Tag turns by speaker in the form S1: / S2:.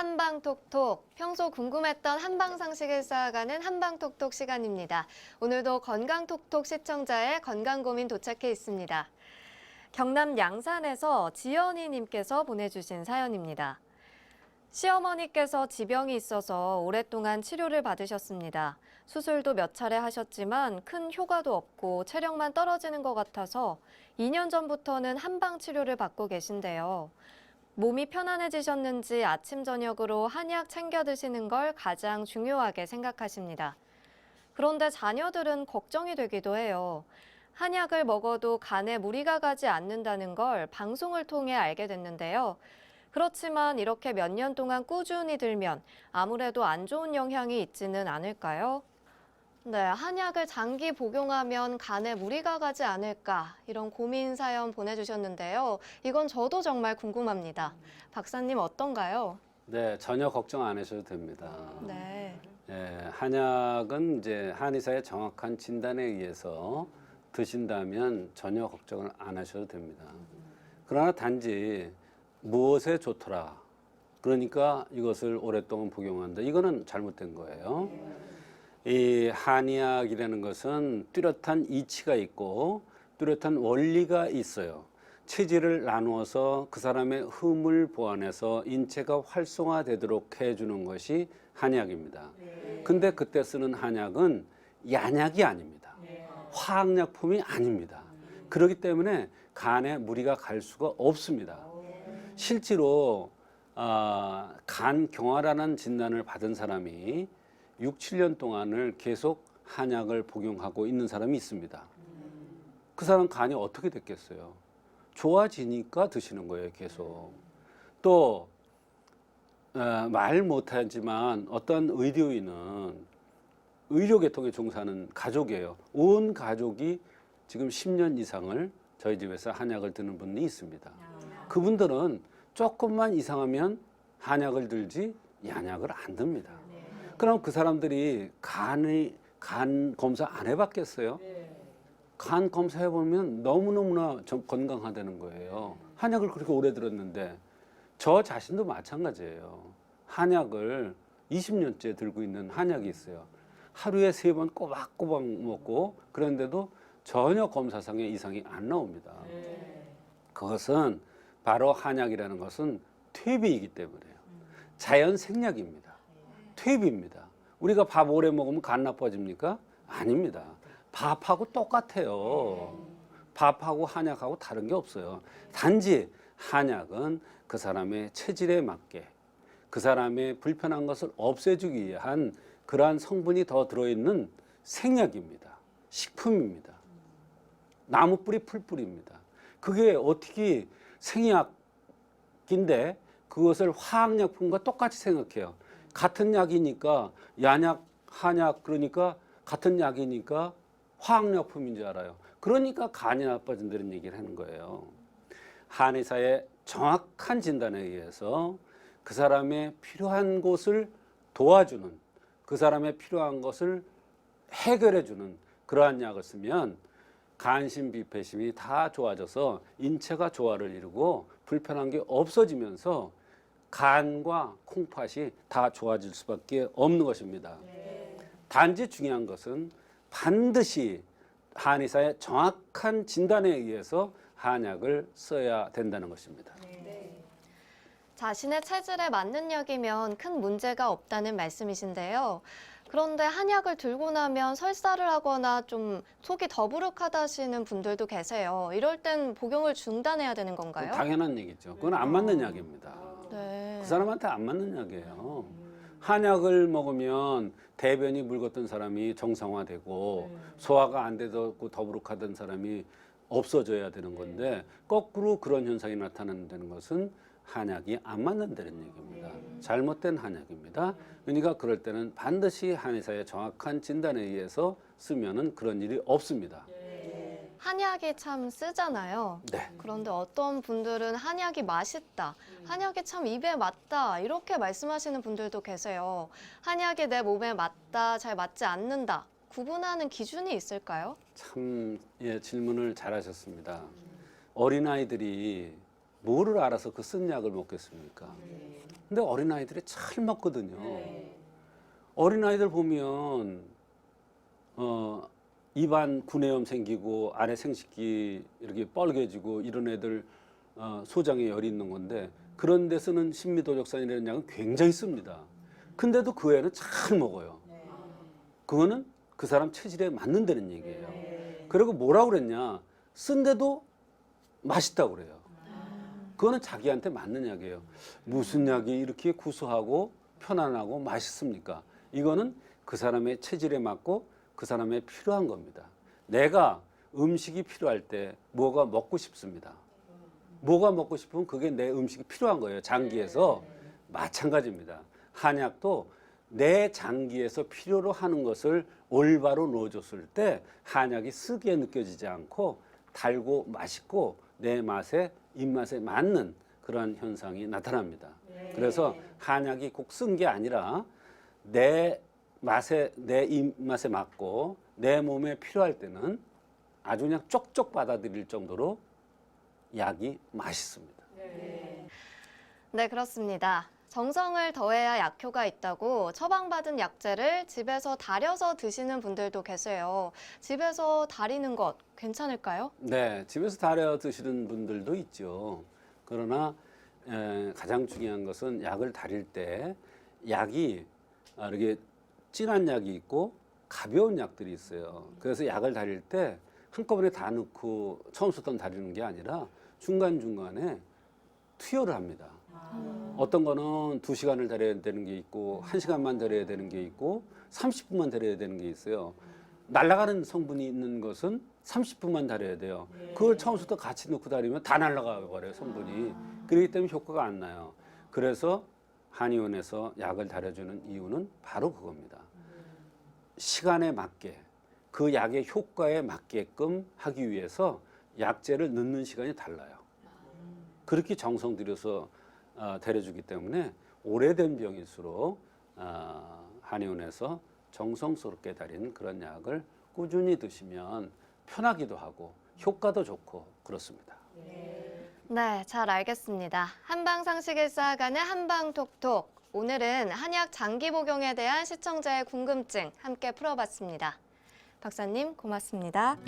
S1: 한방톡톡, 평소 궁금했던 한방 상식을 쌓아가는 한방톡톡 시간입니다. 오늘도 건강톡톡 시청자의 건강고민 도착해 있습니다. 경남 양산에서 지연이 님께서 보내주신 사연입니다. 시어머니께서 지병이 있어서 오랫동안 치료를 받으셨습니다. 수술도 몇 차례 하셨지만 큰 효과도 없고 체력만 떨어지는 것 같아서 2년 전부터는 한방 치료를 받고 계신데요. 몸이 편안해지셨는지 아침 저녁으로 한약 챙겨 드시는 걸 가장 중요하게 생각하십니다. 그런데 자녀들은 걱정이 되기도 해요. 한약을 먹어도 간에 무리가 가지 않는다는 걸 방송을 통해 알게 됐는데요. 그렇지만 이렇게 몇 년 동안 꾸준히 들면 아무래도 안 좋은 영향이 있지는 않을까요? 네, 한약을 장기 복용하면 간에 무리가 가지 않을까 이런 고민 사연 보내주셨는데요. 이건 저도 정말 궁금합니다. 박사님 어떤가요?
S2: 네, 전혀 걱정 안 하셔도 됩니다.
S1: 네.
S2: 한약은 이제 한의사의 정확한 진단에 의해서 드신다면 전혀 걱정을 안 하셔도 됩니다. 그러나 단지 무엇에 좋더라. 그러니까 이것을 오랫동안 복용한다. 이거는 잘못된 거예요. 이 한의학이라는 것은 뚜렷한 이치가 있고 뚜렷한 원리가 있어요. 체질을 나누어서 그 사람의 흠을 보완해서 인체가 활성화되도록 해주는 것이 한약입니다. 근데 그때 쓰는 한약은 약약이 아닙니다. 화학약품이 아닙니다. 그렇기 때문에 간에 무리가 갈 수가 없습니다. 실제로 간 경화라는 진단을 받은 사람이 6, 7년 동안을 계속 한약을 복용하고 있는 사람이 있습니다. 그 사람 간이 어떻게 됐겠어요? 좋아지니까 드시는 거예요, 계속. 또 말 못하지만 어떤 의료인은 의료계통에 종사하는 가족이에요. 온 가족이 지금 10년 이상을 저희 집에서 한약을 드는 분이 있습니다. 그분들은 조금만 이상하면 한약을 들지 양약을 안 듭니다. 그럼 그 사람들이 간 검사 안 해봤겠어요? 간 검사해보면 너무너무나 건강하다는 거예요. 한약을 그렇게 오래 들었는데 저 자신도 마찬가지예요. 한약을 20년째 들고 있는 한약이 있어요. 하루에 3번 꼬박꼬박 먹고 그런데도 전혀 검사상의 이상이 안 나옵니다. 그것은 바로 한약이라는 것은 퇴비이기 때문에요. 자연 생약입니다. 퇴비입니다. 우리가 밥 오래 먹으면 간 나빠집니까? 아닙니다. 밥하고 똑같아요. 밥하고 한약하고 다른 게 없어요. 단지 한약은 그 사람의 체질에 맞게 그 사람의 불편한 것을 없애주기 위한 그러한 성분이 더 들어있는 생약입니다. 식품입니다. 나무 뿌리 풀뿌리입니다. 그게 어떻게 생약인데 그것을 화학약품과 똑같이 생각해요. 같은 약이니까 양약, 한약 그러니까 같은 약이니까 화학약품인 줄 알아요. 그러니까 간이 나빠진다는 얘기를 하는 거예요. 한의사의 정확한 진단에 의해서 그 사람의 필요한 것을 도와주는 그 사람의 필요한 것을 해결해주는 그러한 약을 쓰면 간심비폐심이 다 좋아져서 인체가 조화를 이루고 불편한 게 없어지면서 간과 콩팥이 다 좋아질 수밖에 없는 것입니다. 단지 중요한 것은 반드시 한의사의 정확한 진단에 의해서 한약을 써야 된다는 것입니다.
S1: 자신의 체질에 맞는 약이면 큰 문제가 없다는 말씀이신데요. 그런데 한약을 들고 나면 설사를 하거나 좀 속이 더부룩하다시는 분들도 계세요. 이럴 땐 복용을 중단해야 되는 건가요?
S2: 당연한 얘기죠. 그건 안 맞는 약입니다.
S1: 네.
S2: 그 사람한테 안 맞는 약이에요. 한약을 먹으면 대변이 묽었던 사람이 정상화되고 소화가 안 되고 더부룩하던 사람이 없어져야 되는 건데 거꾸로 그런 현상이 나타난다는 것은 한약이 안 맞는다는 얘기입니다. 잘못된 한약입니다. 그러니까 그럴 때는 반드시 한의사의 정확한 진단에 의해서 쓰면은 그런 일이 없습니다.
S1: 한약이 참 쓰잖아요.
S2: 네.
S1: 그런데 어떤 분들은 한약이 맛있다, 한약이 참 입에 맞다 이렇게 말씀하시는 분들도 계세요. 한약이 내 몸에 맞다, 잘 맞지 않는다, 구분하는 기준이 있을까요?
S2: 참 질문을 잘하셨습니다. 어린아이들이 뭐를 알아서 그 쓴 약을 먹겠습니까? 근데 어린아이들이 잘 먹거든요. 어린아이들 보면 입안 구내염 생기고 안에 생식기 이렇게 뻘개지고 이런 애들 소장에 열이 있는 건데 그런 데 쓰는 신미도적산이라는 약은 굉장히 씁니다. 근데도 그 애는 잘 먹어요. 그거는 그 사람 체질에 맞는다는 얘기예요. 그리고 뭐라고 그랬냐? 쓴데도 맛있다고 그래요. 그거는 자기한테 맞는 약이에요. 무슨 약이 이렇게 구수하고 편안하고 맛있습니까? 이거는 그 사람의 체질에 맞고 그 사람의 필요한 겁니다. 내가 음식이 필요할 때 뭐가 먹고 싶습니다. 뭐가 먹고 싶으면 그게 내 음식이 필요한 거예요. 장기에서. 마찬가지입니다. 한약도 내 장기에서 필요로 하는 것을 올바로 넣어줬을 때 한약이 쓰게 느껴지지 않고 달고 맛있고 내 맛에 입맛에 맞는 그런 현상이 나타납니다. 그래서 한약이 꼭 쓴 게 아니라 내 맛에 내 입맛에 맞고 내 몸에 필요할 때는 아주 그냥 쪽쪽 받아들일 정도로 약이 맛있습니다.
S1: 네, 그렇습니다. 정성을 더해야 약효가 있다고 처방받은 약재를 집에서 달여서 드시는 분들도 계세요. 집에서 달이는 것 괜찮을까요?
S2: 네, 집에서 달여 드시는 분들도 있죠. 그러나 가장 중요한 것은 약을 달일 때 약이 이렇게 진한 약이 있고 가벼운 약들이 있어요. 그래서 약을 달일 때 한꺼번에 다 넣고 처음부터 달이는 게 아니라 중간중간에 투여를 합니다. 어떤 거는 2시간을 달여야 되는 게 있고 1시간만 달여야 되는 게 있고 30분만 달여야 되는 게 있어요. 날아가는 성분이 있는 것은 30분만 달여야 돼요. 그걸 처음부터 같이 넣고 달이면 다 날아가 버려요, 성분이. 그렇기 때문에 효과가 안 나요. 그래서 한의원에서 약을 달여주는 이유는 바로 그겁니다. 시간에 맞게 그 약의 효과에 맞게끔 하기 위해서 약재를 넣는 시간이 달라요. 그렇게 정성 들여서 달여주기 때문에 오래된 병일수록 한의원에서 정성스럽게 달인 그런 약을 꾸준히 드시면 편하기도 하고 효과도 좋고 그렇습니다.
S1: 네, 잘 알겠습니다. 한방상식을 쌓아가는 한방톡톡. 오늘은 한약 장기 복용에 대한 시청자의 궁금증 함께 풀어봤습니다. 박사님, 고맙습니다.